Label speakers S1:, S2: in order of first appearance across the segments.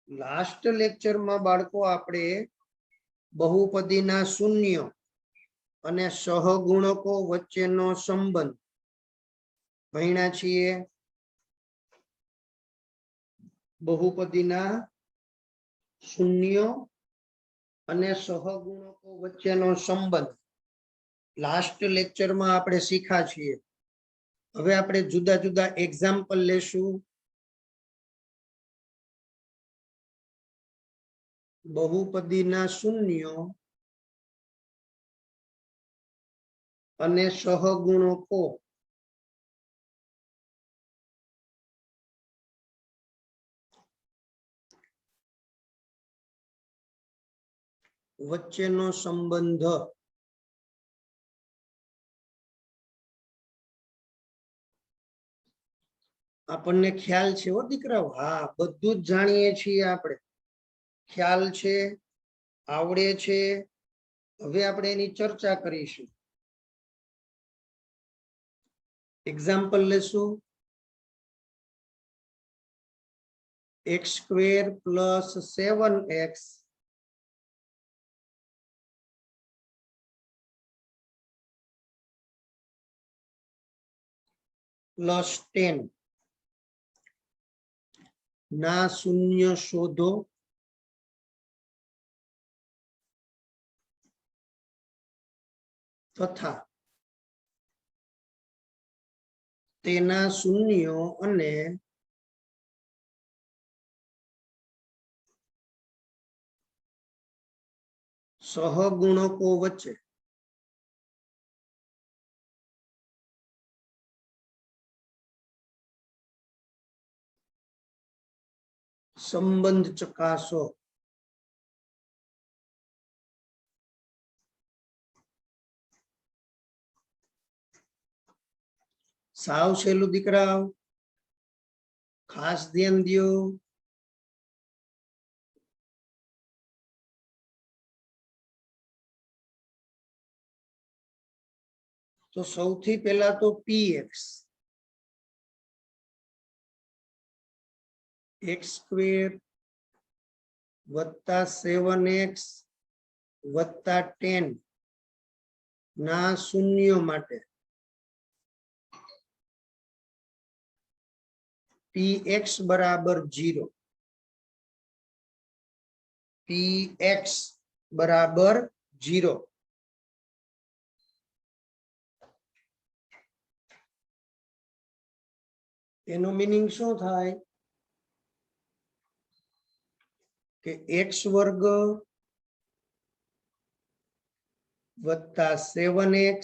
S1: Last lecture में बाळको आपणे बहुपदीना शून्य अने सहगुणको वच्चेनो संबंध भण्या छीए। बहुपदीना शून्य अने सहगुणको वच्चेनो संबंध लास्ट लेक्चर में आपणे शीख्या छीए। हवे आपणे जुदा जुदा एक्जाम्पल लेशुं। बहुपदीना शून्य अने सहगुणको वच्चेनो संबंध आपने ख्याल छे हो दीकराओ? हाँ, बधुं ज जाणीए छीए आपणे। ख्याल छे, आवडे छे। हवे आपणे एनी चर्चा करीशुं। एग्जाम्पल लेशुं। x² + 7x + 10 ना शून्य शोधो। तथा तेना शून्यो अने सहगुणको वच्चे संबंध चकासो। साव सेलू दीकराओ, खास ध्यान दियो। तो सौथी पहला तो px x² + 7x + 10 ना शून्य माटे px बराबर 0। px बराबर 0। एनो मीनिंग शू थाय के x² + 7x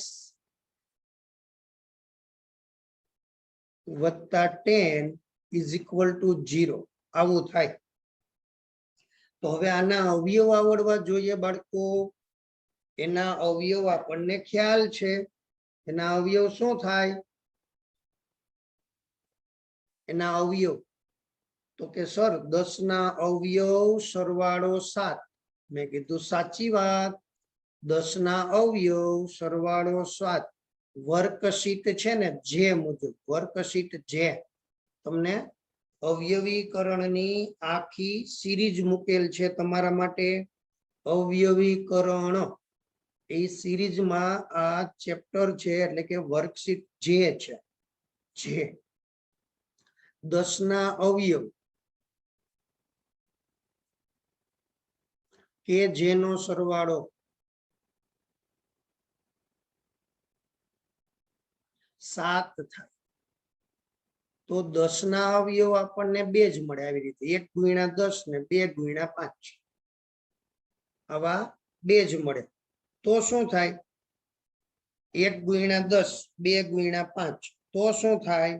S1: + 10 = 0 आवुं थाय। तो हवे आना अवयव आवडवा जोईए बाळको। एना अवयव आपणने ख्याल छे। एना अवयव शुं थाय? एना अवयव तो के सर 10 ना अवयव सरवाळो 7। मैं कीधुं साची वात। 10 ना अवयव सरवाळो 7 वर्कशीट छे ने जे मुजब वर्कशीट जे तमने अवयवीकरणनी आखी सीरीज मुकेल छे तमारा माटे। अवयवीकरण ए सीरीज में आ चेप्टर छे એટલે કે વર્કશીટ જે છે જે 10 ના અવયવ કે જેનો સરવાળો 7 થાય તો 10 ના અવયવ આપણને 2 જ મળે। આવી રીતે 1 × 10 ને 2 × 5 આવા 2 જ મળે। તો શું થાય? 1 × 10 2 × 5 તો શું થાય?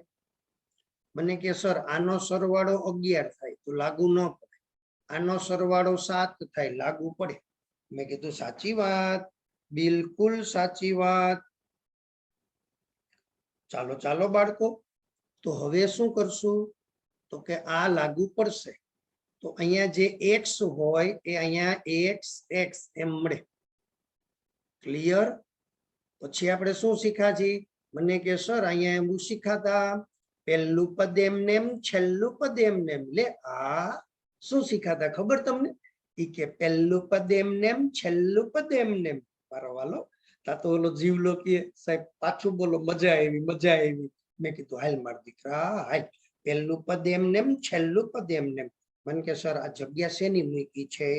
S1: મને કે સર આનો સરવાળો 11 થાય તો લાગુ ન પડે। આનો સરવાળો 7 થાય લાગુ પડે। મેં કીધું સાચી વાત, બિલકુલ સાચી વાત। ચાલો ચાલો બાળકો, તો હવે શું કરશું? તો કે આ લાગુ પડશે તો અહીંયા જે x હોય એ અહીંયા x x એમ મળે। ક્લિયર? પછી આપણે શું શીખ્યા? મને કે સર અહીંયા એવું શીખાતા પહેલું પદ એમનેમ છેલ્લું પદ એમનેમ લે। આ શું શીખાતા ખબર તમને? ઈ કે પહેલું પદ એમનેમ, છેલ્લું પદ એમનેમ. મારો વાલો તા તો ઓલો જીવલો કે સાહેબ પાછું બોલો, મજા આવી મજા આવી. મેં કીધું હાલ માર દીકરા હાલ, પહેલું પદ એમનેમ, છેલ્લું પદ એમનેમ. મને કે સર આ જગ્યા શેની મૂકી છે?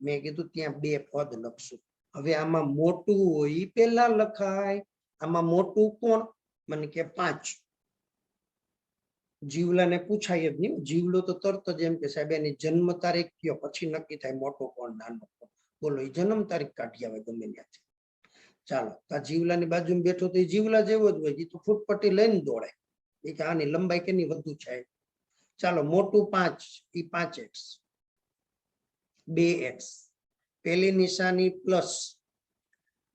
S1: મેં કીધું ત્યાં બે પદ લખશું. હવે આમાં મોટું હોય ઈ પેલા લખાય. આમાં મોટું કોણ? મને કે 5. જીવલાને પૂછાય જ નહીં. જીવલો તો તરત જ એમ કે સાહેબ એની જન્મ તારીખ કયો, પછી નક્કી થાય મોટો કોણ નાનો કોણ. બોલો એ જન્મ તારીખ કાઢી આવે ગમે ત્યાંથી. ચાલો આ જીવલાની બાજુમાં બેઠો તો એ જીવલા જેવો જ હોય, એ તો ફૂટપટ્ટી લઈને દોડે. એ કે આની લંબાઈ કેની વધુ છે. ચાલો મોટું 5, એ 5x, 2x. પેલી નિશાની પ્લસ,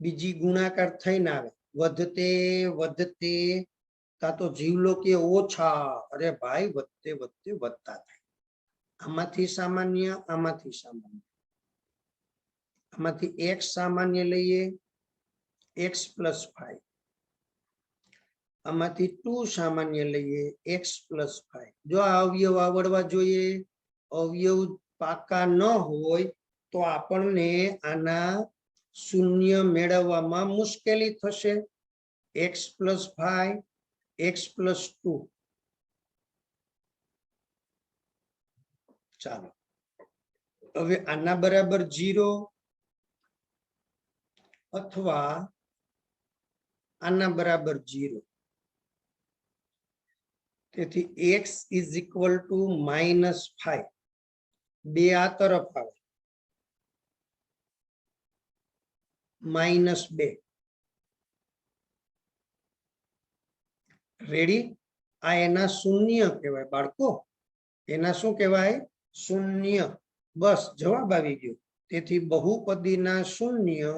S1: બીજી ગુણાકાર થઈને આવે. વધતે વધતે કા તો જીવલો કે ઓછા. અરે ભાઈ વધતે વધતે વધતા થાય. આમાંથી સામાન્ય, આમાંથી સામાન્ય, આમાંથી x સામાન્ય લઈએ, x + 5. આમાંથી 2 સામાન્ય લઈએ, x + 5. જો આ અવયવ આવડવા જોઈએ. અવયવ પાકા ન હોય તો આપણને આના શૂન્ય મેળવવામાં મુશ્કેલી થશે. x + 5, x + 2. ચાલો હવે આના બરાબર 0 અથવા આના બરાબર 0. તેથી x = -5. બે આ તરફ આવે, -2. રેડી? આ એના શૂન્ય કહેવાય બાળકો. એના શું કહેવાય? શૂન્ય. બસ જવાબ આવી ગયો. તેથી બહુપદીના શૂન્ય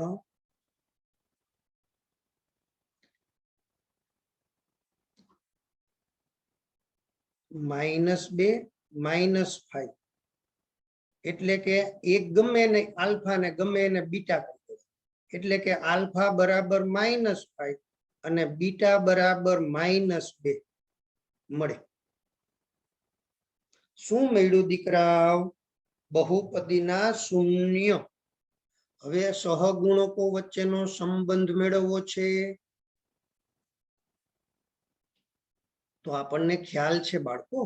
S1: -2 -5. એટલે કે એક ગમે એને આલ્ફા ને ગમે એને બીટા કરી દો. એટલે કે આલ્ફા બરાબર -5 અને બીટા બરાબર -2 મળે. શું મળ્યું દીકરાઓ? બહુપદીના શૂન્ય. હવે સહગુણકો વચ્ચેનો સંબંધ મેળવવો છે. તો આપણને ખ્યાલ છે બાળકો,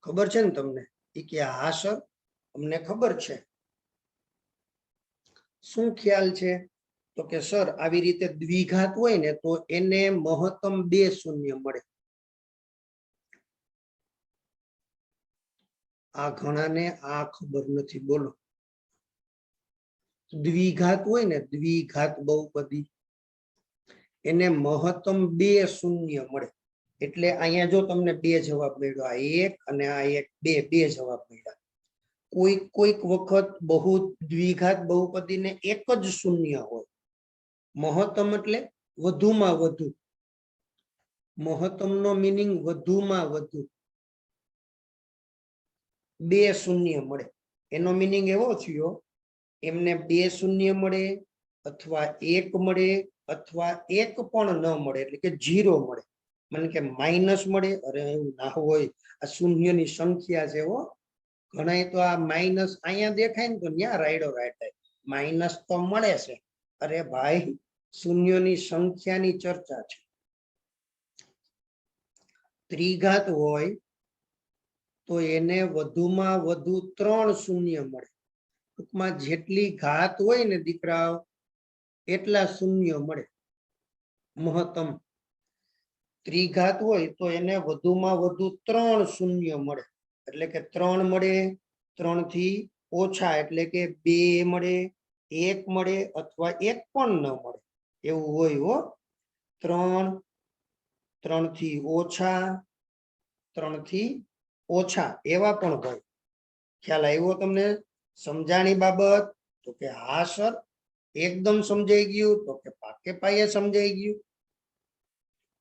S1: ખબર છે ને તમને? એ કે હા સર અમને ખબર છે. શું ખ્યાલ છે? તો કે સર આવી રીતે દ્વિઘાત હોય ને તો એને મહત્તમ 2 શૂન્ય મળે. આ ઘણાને આ ખબર નથી. બોલો દ્વિઘાત હોય ને, દ્વિઘાત બહુપદી, એને મહત્તમ 2 શૂન્ય મળે. એટલે અહીંયા જો તમને 2 જવાબ મળ્યો, આ 1 અને આ 1, 2 જવાબ મળ્યા. કોઈક વખત દ્વિઘાત બહુપદીને એક જ શૂન્ય હોય. મહત્તમ એટલે વધુમાં વધુ. મહત્તમનો મીનિંગ વધુમાં વધુ. 2 શૂન્ય મળે. એનો મીનિંગ એવો થયો, એમને 2 શૂન્ય મળે અથવા 1 મળે અથવા 1 પણ ન મળે, એટલે કે 0 મળે. મને કે માઇનસ મળે. અરે એવું ના હોય, આ શૂન્યની સંખ્યા છે. હો ઘણા તો આ માઇનસ અહીંયા દેખાય ને તો ત્યાં રાયડો રાયટાય. માઇનસ તો મળે છે. અરે ભાઈ શૂન્યની સંખ્યાની ચર્ચા છે. ત્રિઘાત હોય તો એને વધુમાં વધુ 3 શૂન્ય મળે. ટૂંકમાં જેટલી ઘાત હોય ને દીકરાઓ, એટલા શૂન્ય મળે. મહત્તમ ત્રિઘાત હોય તો એને વધુમાં વધુ 3 શૂન્ય મળે. એટલે કે 3 મળે, 3 થી ઓછા એટલે કે 2 મળે, 1 મળે અથવા 1 પણ ન મળે. એવું હોય હો. 3, 3 થી ઓછા, 3 થી ઓછા એવા પણ હોય. ખ્યાલ આવ્યો તમને? સમજાણી બાબત? તો કે હા સર એકદમ સમજાઈ ગયું. તો કે પાકે પાયે સમજાઈ ગયું.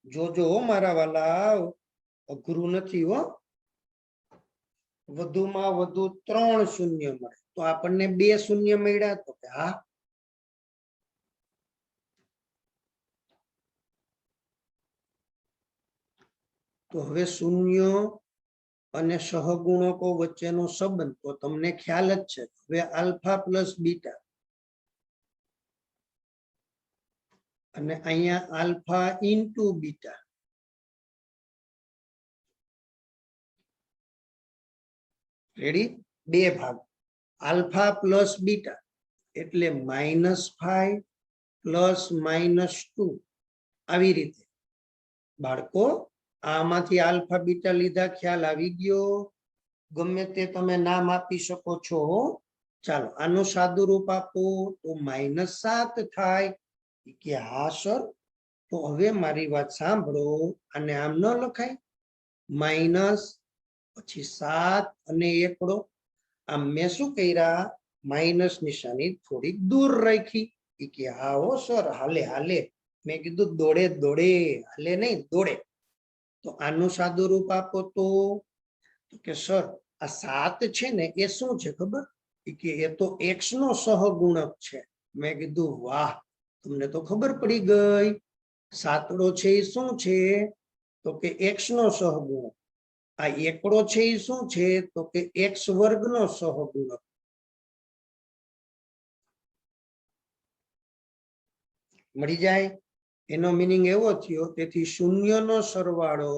S1: જોજો મારા વાલા, અઘરું નથી હો. વધુમાં વધુ 3 શૂન્ય મળે તો આપણને 2 શૂન્ય મળ્યા. તો કે હા. તો હવે શૂન્ય અને સહગુણકો વચ્ચેનો સંબંધ તો તમને ખ્યાલ જ છે. હવે આલ્ફા પ્લસ બીટા અને અહીંયા આલ્ફા ઇન્ટુ બીટા, રેડી? બે ભાગ, આલ્ફા પ્લસ બીટા એટલે -5 પ્લસ -2 આવી રીતે. બાળકો આમાંથી આલ્ફા બીટા લીધા, ખ્યાલ આવી ગયો? ગમે તે તમે નામ આપી શકો છો. ચાલો આનું સાદું રૂપ આપો તો -7 થાય કે હા સર. તો હવે મારી વાત સાંભળો, અને આમ ન લખાય, માઇનસ પછી 7 અને એકડો. આમ મેં શું કર્યા, માઇનસ નિશાની થોડીક દૂર રાખી. કે હા હો સર, હાલે હાલે. મેં કીધું દોડે દોડે, હાલે નહીં દોડે. તો આનું સાદું રૂપ આપો તો કે સર આ 7 છે ને એ શું છે ખબર? કે એ તો x નો સહગુણક છે. મેં કીધું વાહ, તમને તો ખબર પડી ગઈ. સાતડો છે એ શું છે? તો કે x નો સહગુણક. આ એકડો છે એ શું છે? તો કે x વર્ગ નો સહગુણક. મળી જાય? એનો મીનિંગ એવો થયો, તેથી શૂન્યનો સરવાળો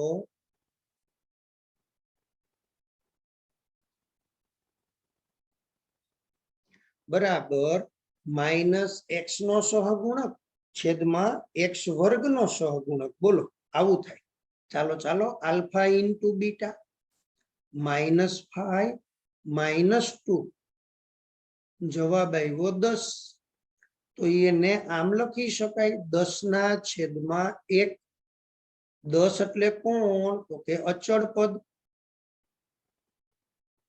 S1: બરાબર -x નો સહગુણક છેદમાં x વર્ગ નો સહગુણક. બોલો આવું થાય. ચાલો ચાલો, આલ્ફા ઇન્ટુ બીટા -5 -2, જવાબ આવ્યો 10. તો એને આમ લખી શકાય 10 ના છેદમાં 1. 10 એટલે કોણ? તો કે અચળ પદ.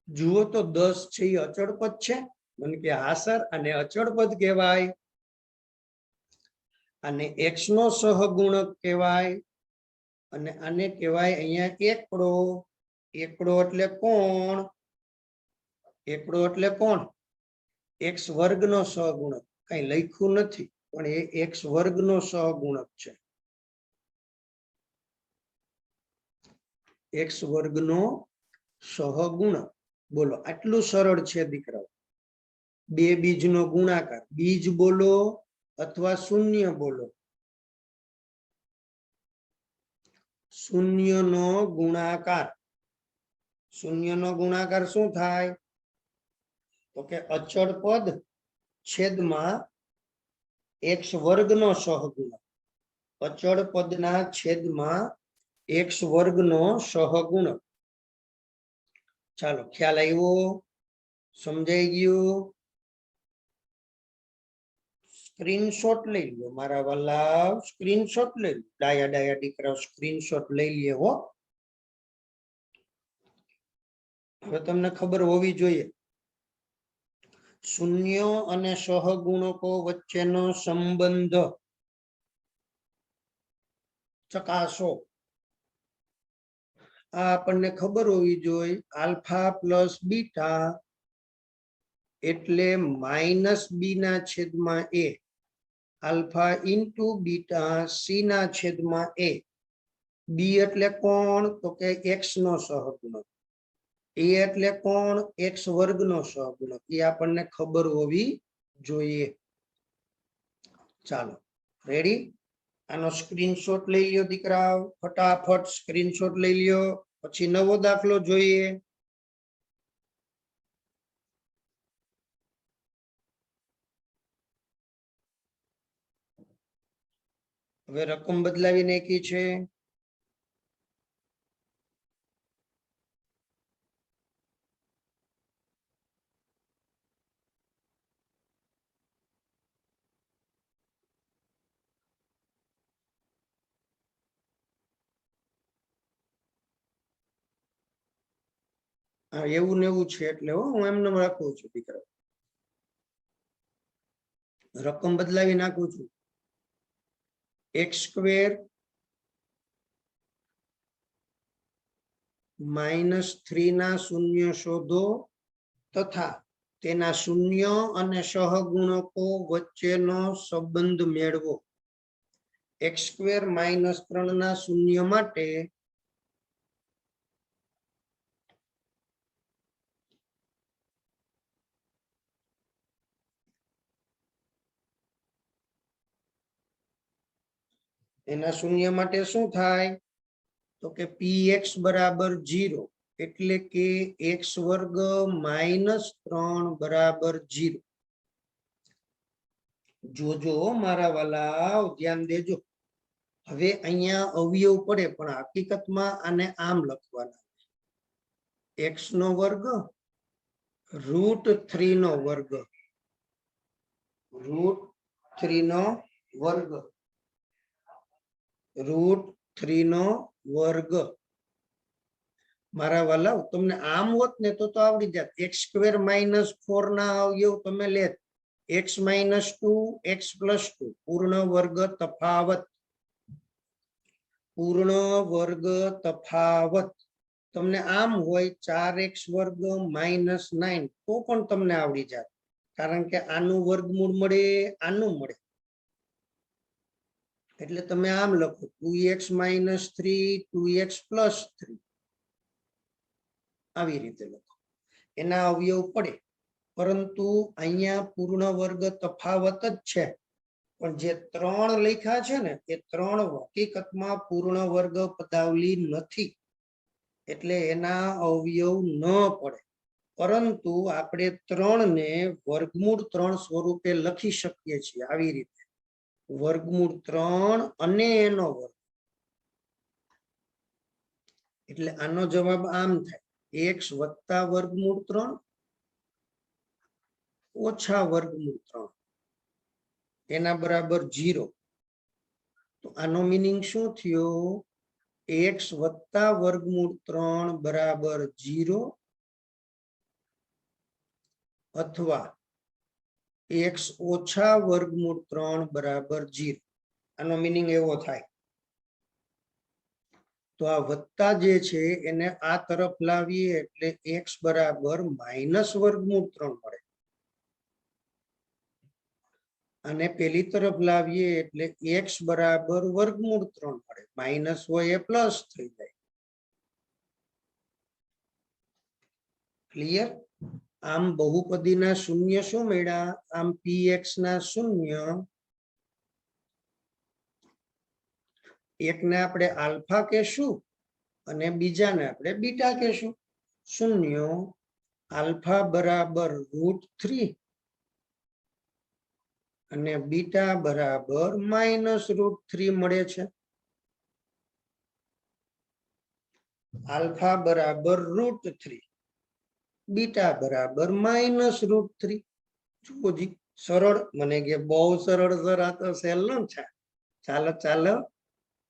S1: જુઓ તો 10 છે એ અચળ પદ છે? મને કે હા સર, અને અચળ પદ કહેવાય. અને x નો સહગુણક કહેવાય. અને આને કહેવાય અહીંયા એકડો. એકડો એટલે કોણ? એકડો એટલે કોણ? x વર્ગ નો સહગુણક. કઈ લખ્યું નથી, પણ એ x વર્ગ નો સહગુણક છે. x વર્ગ નો સહગુણક. બોલો આટલું સરળ છે દીકરાઓ. બે બીજનો ગુણાકાર, બીજ બોલો અથવા શૂન્ય બોલો. શૂન્યનો ગુણાકાર. શૂન્યનો ગુણાકાર શું થાય? તો કે અચળ પદ છેદમાં x વર્ગનો સહગુણક. અચળ પદના છેદમાં x વર્ગનો સહગુણક. ચાલો ખ્યાલ આવ્યો? સમજાઈ ગયું? સ્ક્રીનશોટ લઈ લો મારા વાલા, સ્ક્રીનશોટ લઈ લો. ડાયા ડાયા દીકરાઓ સ્ક્રીનશોટ લઈ લે હો. હવે તમને ખબર હોવી જોઈએ, શૂન્યો અને સહગુણકો વચ્ચેનો સંબંધ ચકાસો. આ આપણને ખબર હોવી જોઈએ. આલ્ફા પ્લસ બીટા એટલે -b ના છેદમાં a. Alpha into beta c ના છેદમાં a. b એટલે કોણ? તો કે x નો સહગુણક. a એટલે કોણ? x વર્ગ નો સહગુણક. એ આપણને ખબર હોવી જોઈએ. ચાલો રેડી? આનો સ્ક્રીનશોટ લઈ લ્યો દીકરાઓ, ફટાફટ સ્ક્રીનશોટ લઈ લ્યો. પછી નવો દાખલો જોઈએ. હવે રકમ બદલાવી નાખી છે. હા એવું ને એવું છે એટલે હું એમને રાખું છું દીકરા. રકમ બદલાવી નાખું છું. x² -3 ના શૂન્ય શોધો તથા તેના શૂન્ય અને સહગુણકો વચ્ચેનો સંબંધ મેળવો. x² -3 ના શૂન્ય માટે એના શૂન્ય માટે શું થાય તો કે px બરાબર 0 એટલે કે x વર્ગ -3 બરાબર 0. જોજો મારા વાલા, ધ્યાન દેજો. હવે અહીંયા અવયવ પડે પણ હકીકતમાં આને આમ લખવાના, x નો વર્ગ √3 નો વર્ગ, √3 નો વર્ગ, √3 નો વર્ગ. મારા વાલા, તમને આમ હોત ને તો આવડી જાત. x² -4 ના અવયવ તમે લેત, x -2 x + 2 પૂર્ણ વર્ગ તફાવત, પૂર્ણ વર્ગ તફાવત. તમને આમ હોય 4x વર્ગ -9 તો પણ તમને આવડી જાત, કારણ કે આનું વર્ગમૂળ મળે, આનું મળે. એટલે તમે આમ લખો 2x - 3 2x + 3, આવી રીતે લખો. એના અવયવ પડે, પરંતુ અહીંયા પૂર્ણ વર્ગ તફાવત જ છે. પણ જે 3 લખ્યા છે ને એ 3 હકીકતમાં પૂર્ણ વર્ગ પદાવલી નથી, એટલે એના અવયવ ન પડે. પરંતુ આપણે 3 ને વર્ગમૂળ 3 સ્વરૂપે લખી શકીએ છીએ, આવી રીતે વર્ગમૂળ 3 અને એનો વર્ગ. એટલે આનો જવાબ આમ થાય, x વત્તા વર્ગમૂળ 3 ઓછા વર્ગમૂળ 3 એના બરાબર 0. તો આનો મીનિંગ શું થયો? x વત્તા વર્ગમૂળ 3 બરાબર 0 અથવા x ઓછા વર્ગમૂળ 3 બરાબર 0. આનો મીનિંગ એવો થાય. તો આ વત્તા જે છે એને આ તરફ લાવીએ એટલે x બરાબર -વર્ગમૂળ 3 મળે, અને પેલી તરફ લાવીએ એટલે x બરાબર વર્ગમૂળ 3 મળે. માઇનસ હોય એ પ્લસ થઈ જાય. ક્લિયર? આમ બહુપદીના શૂન્ય શું મળ્યા? આમ px ના શૂન્ય, એકને આપણે આલ્ફા કહેશું અને બીજાને આપણે બીટા કહેશું. શૂન્ય આલ્ફા બરાબર √3 અને બીટા બરાબર -√3 મળે છે. આલ્ફા બરાબર √3, બીટા બરાબર -√3. જુઓ જી, સરળ. મને કે બહુ સરળ સર, આ તો સહેલો છે. ચાલો ચાલો,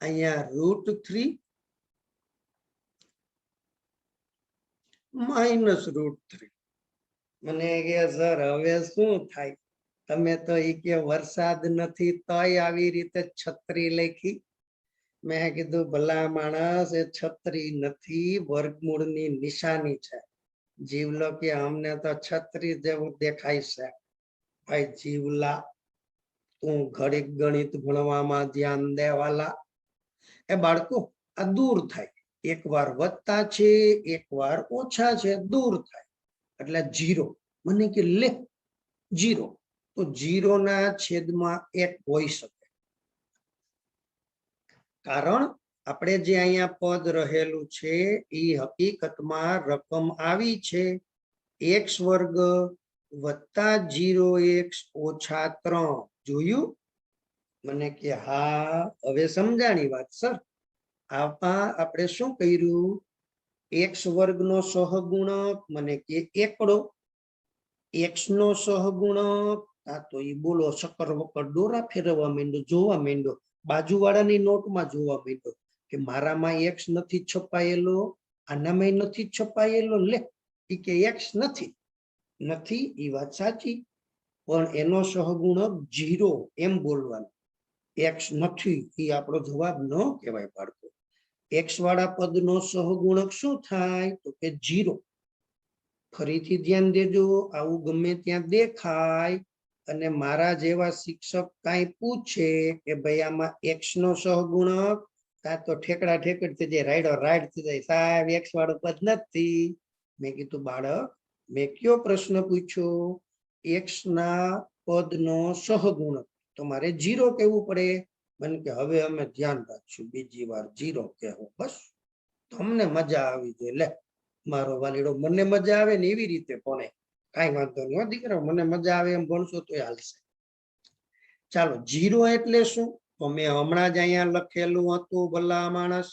S1: અહીંયા √3 -√3. મને કે સર હવે શું થાય? તમે તો ઈ કે વરસાદ નથી તોય આવી રીતે છત્રી લખી. મેં કીધું ભલા માણસ, એ છત્રી નથી, વર્ગમૂળની નિશાની છે. જીવલો કે અમને તો છત્રી જેવું દેખાય છે. ભાઈ જીવલા, તું ઘડીક ગણિત ભણવામાં ધ્યાન દેવાલા. એ બાળકો, આ દૂર થાય. એક વાર વધતા છે, એક વાર ઓછા છે, દૂર થાય એટલે 0. મને કે લે 0, તો 0 ના છેદમાં 1 હોઈ શકે. કારણ આપણે જે અહીંયા પદ રહેલું છે એ હકીકતમાં રકમ આવી છે x વર્ગ વત્તા 0x ઓછા 3. જોયું? મને કે હા, હવે સમજાણી વાત સર. આમાં આપણે શું કર્યું? x વર્ગનો સહગુણક, મને કે એકડો. x નો સહગુણક, આ તો એ બોલો શક્કર વક્કર દોરા ફેરવવા માંડ્યો, જોવા માંડ્યો. બાજુવાળાની નોટમાં જોવા માંડ્યો કે મારામાં x નથી છપાયેલો, આનામાં નથી છપાયેલો. લે, એ કે x નથી. નથી એ વાત સાચી, પણ એનો સહગુણક 0 એમ બોલવાનું. x નથી એ આપણો જવાબ ન કહેવાય બાળકો. x વાળા પદનો સહગુણક શું થાય? તો કે 0. ફરીથી ધ્યાન દેજો, આવું ગમે ત્યાં દેખાય અને મારા જેવા શિક્ષક કાંઈ પૂછે કે ભાઈ આમાં x નો સહગુણક, કાં તો ઠેકડા ઠેકડ થઈ જાય, રાયડો રાઈડ થઈ જાય, સાહેબ x વાળું પદ નથી. મેં કીધું બાળક, મેં કયો પ્રશ્ન પૂછ્યો? x ના પદનો સહગુણક, તો મારે 0 કહેવું પડે. મને કે હવે અમે ધ્યાન રાખશું, બીજી વાર 0 કહેવો, બસ તમને મજા આવી જાય. લે મારો વાલીડો મને મજા આવે ને એવી રીતે ભણે, કાંઈ વાંધો નહીં દીકરા, મને મજા આવે એમ ભણશો તો હાલશે. ચાલો 0 એટલે શું? તો મેં હમણાં જ અહીંયા લખેલું હતું ભલા માણસ.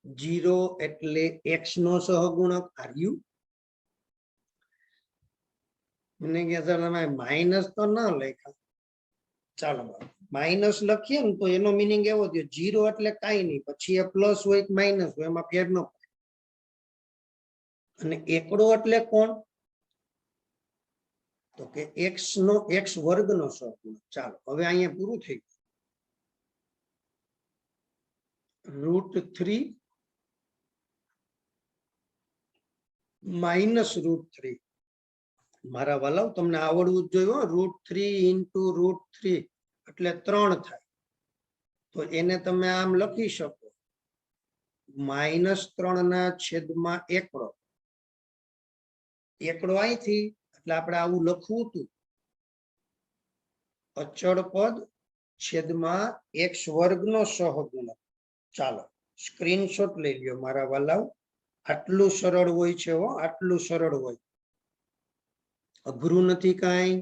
S1: 0 એટલે x નો સહગુણક. આર્યું મને કે સર તમે માઇનસ તો ના લખ્યા. ચાલો માઇનસ લખીએ ને તો એનો મીનિંગ એવો થયો 0 એટલે કાંઈ નહીં, પછી એ પ્લસ હોય કે માઇનસ હોય એમાં ફેર ન પડે. અને એકડો એટલે કોણ? તો કે x વર્ગનો સહગુણક. ચાલો હવે અહીંયા પૂરું થઈ ગયું. √3 માઇનસ √3. મારા વાલાઓ તમને આવડવું જ જોઈએ. √3 × √3 એટલે 3 થાય. તો એને તમે આમ લખી શકો -3/એકડો. એકડો અહીંથી એટલે આપણે આવું લખવું હતું, અચળ પદ છેદમાં x વર્ગનો સહગુણક. ચાલો સ્ક્રીનશોટ લઈ લ્યો મારા વાલાઓ. આટલું સરળ હોય છે, આટલું સરળ હોય, અઘરું નથી કાંઈ.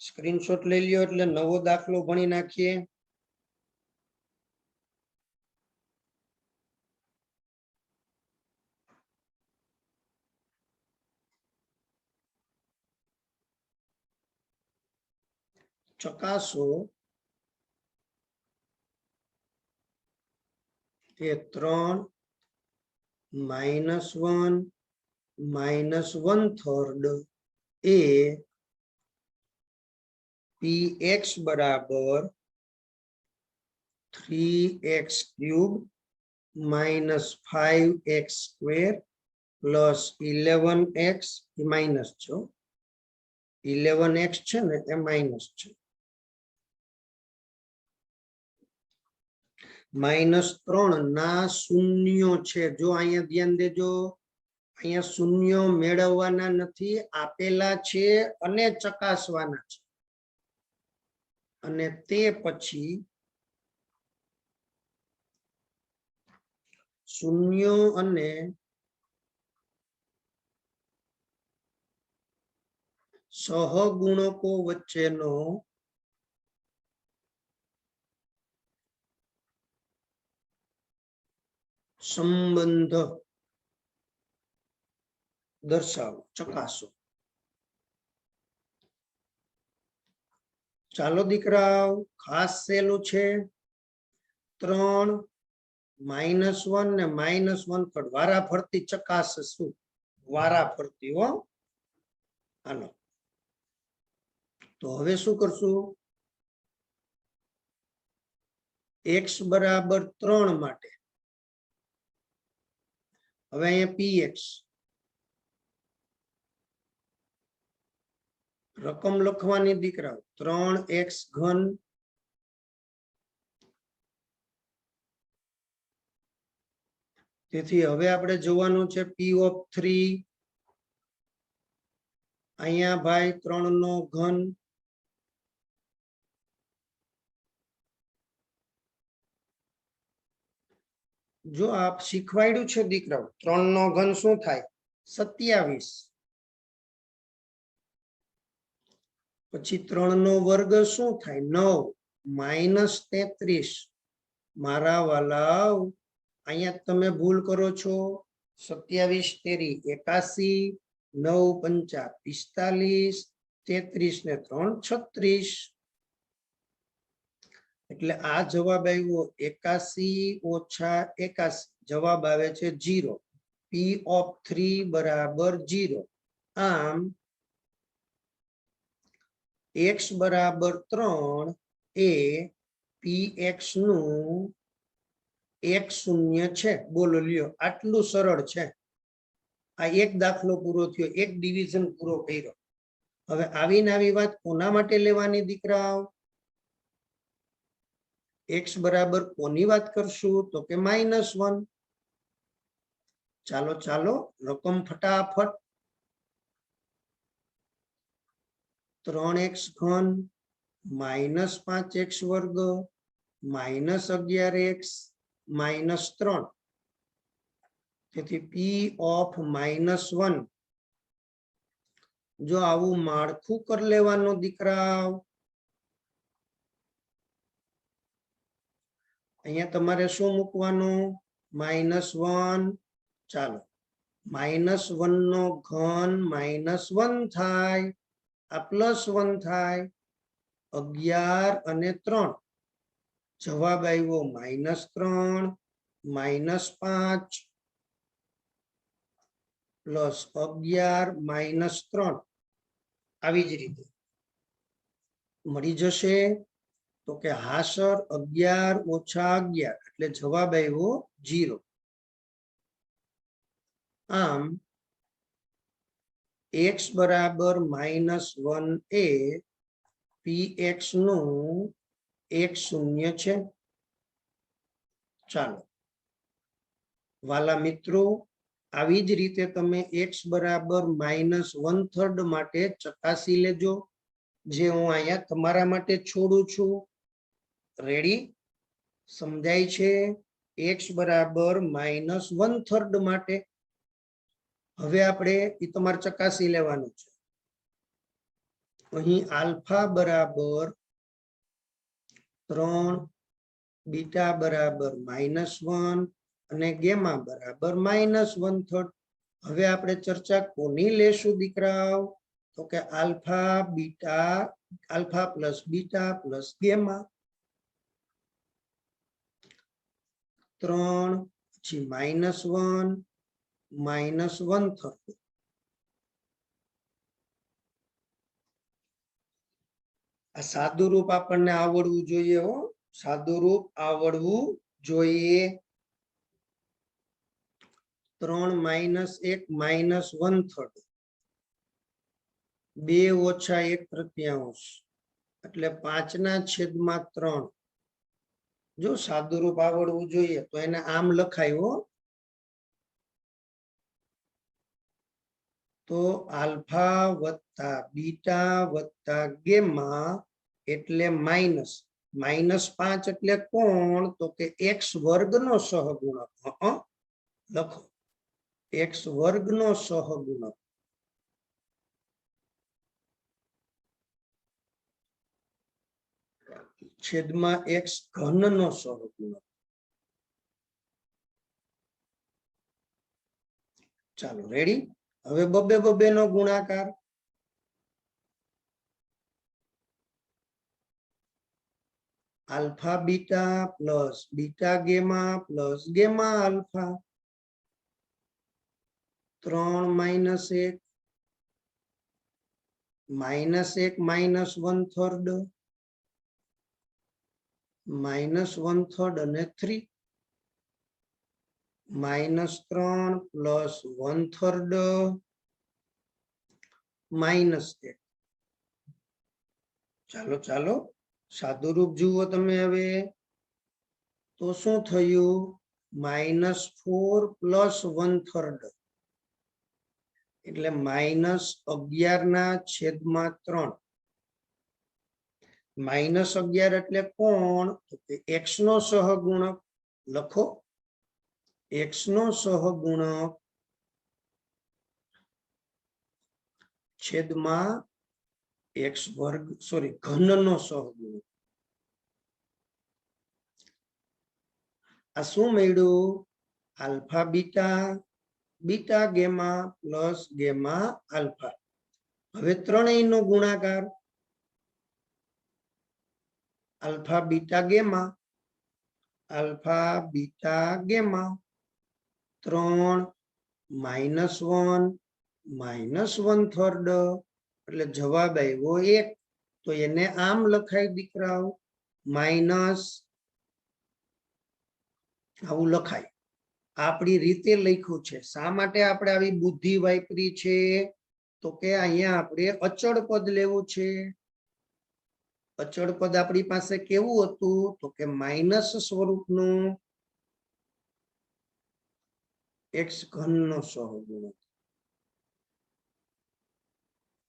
S1: સ્ક્રીનશોટ લઈ લ્યો એટલે નવો દાખલો ભણી નાખીએ. ચકાસો કે 3 -1 -1/3 એ px બરાબર 3x³ -5x² plus 11x minus છો, 11x છે ને એ માઇનસ છે, -3 ના શૂન્યો છે. જો અહીંયા ધ્યાન દેજો, અહીંયા શૂન્યો મેળવવાના નથી, આપેલા છે અને ચકાસવાના છે. અને તે પછી શૂન્યો અને સહગુણકો વચ્ચેનો સંબંધ દર્શાવો, ચકાસો. ચાલો દીકરાઓ, ખાસ સહેલું છે. 3 -1 ને -1/3 વારા ફરતી ચકાસશું, વારા ફરતી. હાલો તો હવે શું કરશું? x બરાબર 3 માટે હવે અહીંયા px રકમ લખવાની દીકરાઓ, 3x3. તેથી હવે આપણે જોવાનું છે p(3). અહીંયા ભાઈ 3 નો ઘન. જો આપ શીખવાડ્યું છે દીકરાઓ, 3 નો ઘન શું થાય? 27. પછી 3 નો વર્ગ શું થાય? 9 -33. મારા વાલાઓ અહીંયા તમે ભૂલ કરો છો. 27 તેરી 81, 9 પંચા 45, 33 ને 3 36. એટલે આ જવાબ આવ્યો 81 - 81. જવાબ આવે છે 0. p(3) બરાબર 0. આમ x બરાબર 3 એ px નું x0 છે. બોલો લ્યો, આટલું સરળ છે. આ એક દાખલો પૂરો થયો, એક ડિવિઝન પૂરો કર્યો. હવે આવીને આવી વાત કોના માટે લેવાની દીકરાઓ? x બરાબર કોની વાત કરશું? તો કે -1. ચાલો ચાલો રકમ ફટાફટ. 3x3 -5x વર્ગ -11x -3 તેથી p ઓફ -1 જો આવું માળખું કરી લેવાનું દીકરા અહીંયા તમારે શું મૂકવાનું -1 ચાલો -1 નો ઘન -1 થાય આ +1 થાય 11 અને 3 જવાબ આવ્યો -3 -5 +11 -3 આવી જ રીતે મળી જશે તો કે હા સર 11 - 11 એટલે જવાબ આવ્યો 0 આમ x બરાબર -1 એ px નું એક શૂન્ય છે ચાલો વાલા મિત્રો આવી જ રીતે તમે x બરાબર -1/3 માટે ચકાસી લેજો જે હું અહીંયા તમારા માટે છોડું છું રેડી સમજાય છે x બરાબર -1/3 માટે હવે આપણે એ તમારે ચકાસી લેવાનું છે અહીં આલ્ફા બરાબર 3 બીટા બરાબર -1 અને ગેમા બરાબર -1/3 હવે આપણે ચર્ચા કોની લેશું દીકરાઓ તો કે alpha plus beta plus gamma 3 પછી -1 -1/3 આ સાદું રૂપ આપણને આવડવું જોઈએ હો સાદું રૂપ આવડવું જોઈએ 3 - 1 -1/3 2 - 1/3 એટલે 5/3 જો સાદું રૂપ આવડવું જોઈએ તો એને આમ લખાય હો તો આલ્ફા વત્તા બીટા વત્તા ગેમા એટલે -5 એટલે કોણ તો કે x વર્ગનો સહગુણક લખો x વર્ગનો સહગુણક છેદમાં x ઘનનો સહગુણક ચાલો રેડી હવે બબે નો ગુણાકાર alpha beta plus beta gamma plus gamma alpha 3 - 1 -1/3 -1/3 અને 3 -3 પ્લસ 1/3 -1 ચાલો ચાલો સાદું રૂપ જુઓ તમે હવે તો શું થયું -4 પ્લસ 1/3 એટલે -11/3 -11 એટલે કોણ તો કે x નો સહગુણક લખો x નો સહગુણક છેદમાં x વર્ગ ઘનનો સહગુણક આ શું મળ્યું alpha beta gamma plus gamma alpha હવે ત્રણેયનો ગુણાકાર આલ્ફા બીટા ગેમા 3 -1 -1/3 એટલે જવાબ આવ્યો 1 તો એને આમ લખાય દીકરાઓ માઇનસ આવું લખાય આપણી રીતે લખ્યું છે શા માટે આપણે આવી બુદ્ધિ વાપરી છે તો કે અહીંયા આપણે અચળ પદ લેવું છે અચળ પદ આપણી પાસે કેવું હતું તો કે માઇનસ સ્વરૂપનું x ઘનનો સહગુણક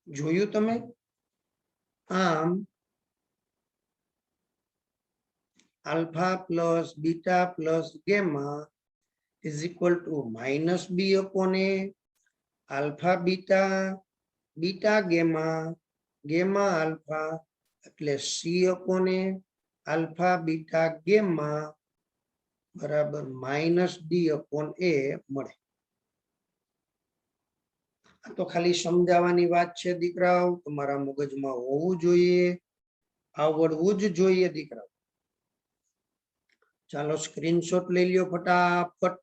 S1: જોયું તમે આમ alpha plus beta plus gamma is equal to minus b upon a, alpha beta, beta gamma, gamma alpha એટલે c upon a, alpha beta gamma બરાબર માઇનસ ડી અપોન એ મળે. આ તો ખાલી સમજાવવાની વાત છે દીકરાઓ, તમારા મગજમાં હોવું જોઈએ, આવડવું જ જોઈએ દીકરાઓ. ચાલો સ્ક્રીનશોટ લઈ લ્યો ફટાફટ.